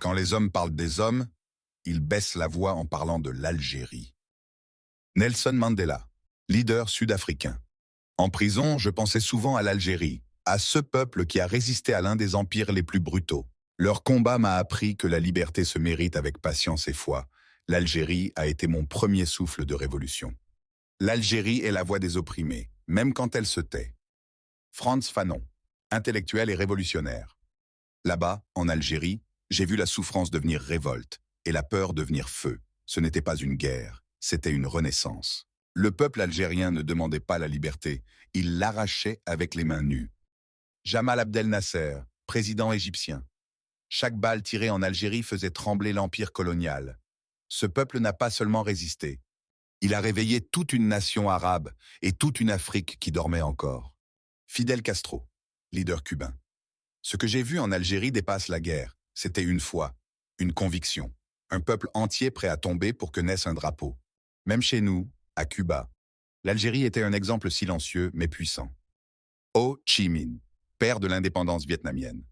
Quand les hommes parlent des hommes, ils baissent la voix en parlant de l'Algérie. Nelson Mandela, leader sud-africain. En prison, je pensais souvent à l'Algérie, à ce peuple qui a résisté à l'un des empires les plus brutaux. Leur combat m'a appris que la liberté se mérite avec patience et foi. L'Algérie a été mon premier souffle de révolution. L'Algérie est la voix des opprimés, même quand elle se tait. Frantz Fanon, intellectuel et révolutionnaire. Là-bas, en Algérie, j'ai vu la souffrance devenir révolte et la peur devenir feu. Ce n'était pas une guerre, c'était une renaissance. Le peuple algérien ne demandait pas la liberté, il l'arrachait avec les mains nues. Jamal Abdel Nasser, président égyptien. Chaque balle tirée en Algérie faisait trembler l'empire colonial. Ce peuple n'a pas seulement résisté, il a réveillé toute une nation arabe et toute une Afrique qui dormait encore. Fidel Castro, leader cubain. Ce que j'ai vu en Algérie dépasse la guerre. C'était une foi, une conviction, un peuple entier prêt à tomber pour que naisse un drapeau. Même chez nous, à Cuba, l'Algérie était un exemple silencieux mais puissant. Ho Chi Minh, père de l'indépendance vietnamienne.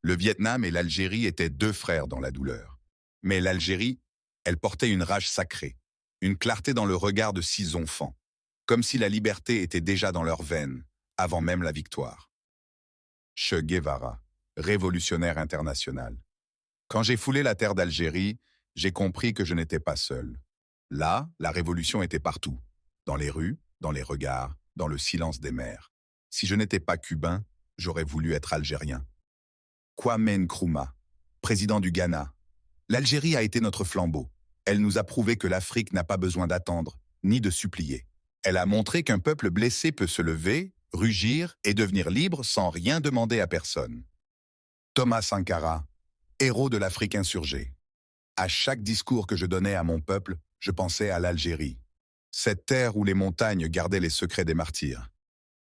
Le Vietnam et l'Algérie étaient deux frères dans la douleur. Mais l'Algérie, elle portait une rage sacrée, une clarté dans le regard de 6 enfants, comme si la liberté était déjà dans leurs veines, avant même la victoire. Che Guevara, révolutionnaire international. Quand j'ai foulé la terre d'Algérie, j'ai compris que je n'étais pas seul. Là, la révolution était partout, dans les rues, dans les regards, dans le silence des mers. Si je n'étais pas cubain, j'aurais voulu être algérien. Kwame Nkrumah, président du Ghana. L'Algérie a été notre flambeau. Elle nous a prouvé que l'Afrique n'a pas besoin d'attendre, ni de supplier. Elle a montré qu'un peuple blessé peut se lever, rugir et devenir libre sans rien demander à personne. Thomas Sankara, héros de l'Afrique insurgée. À chaque discours que je donnais à mon peuple, je pensais à l'Algérie. Cette terre où les montagnes gardaient les secrets des martyrs.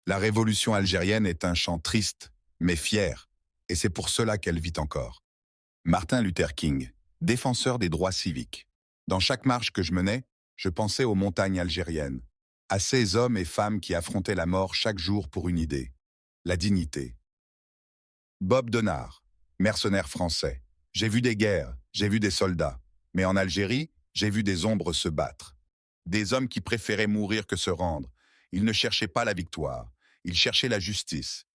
La révolution algérienne est un chant triste, mais fier, et c'est pour cela qu'elle vit encore. Martin Luther King, défenseur des droits civiques. Dans chaque marche que je menais, je pensais aux montagnes algériennes, à ces hommes et femmes qui affrontaient la mort chaque jour pour une idée, la dignité. Bob Denard, mercenaire français. J'ai vu des guerres, j'ai vu des soldats, mais en Algérie, j'ai vu des ombres se battre. Des hommes qui préféraient mourir que se rendre. Ils ne cherchaient pas la victoire, ils cherchaient la justice,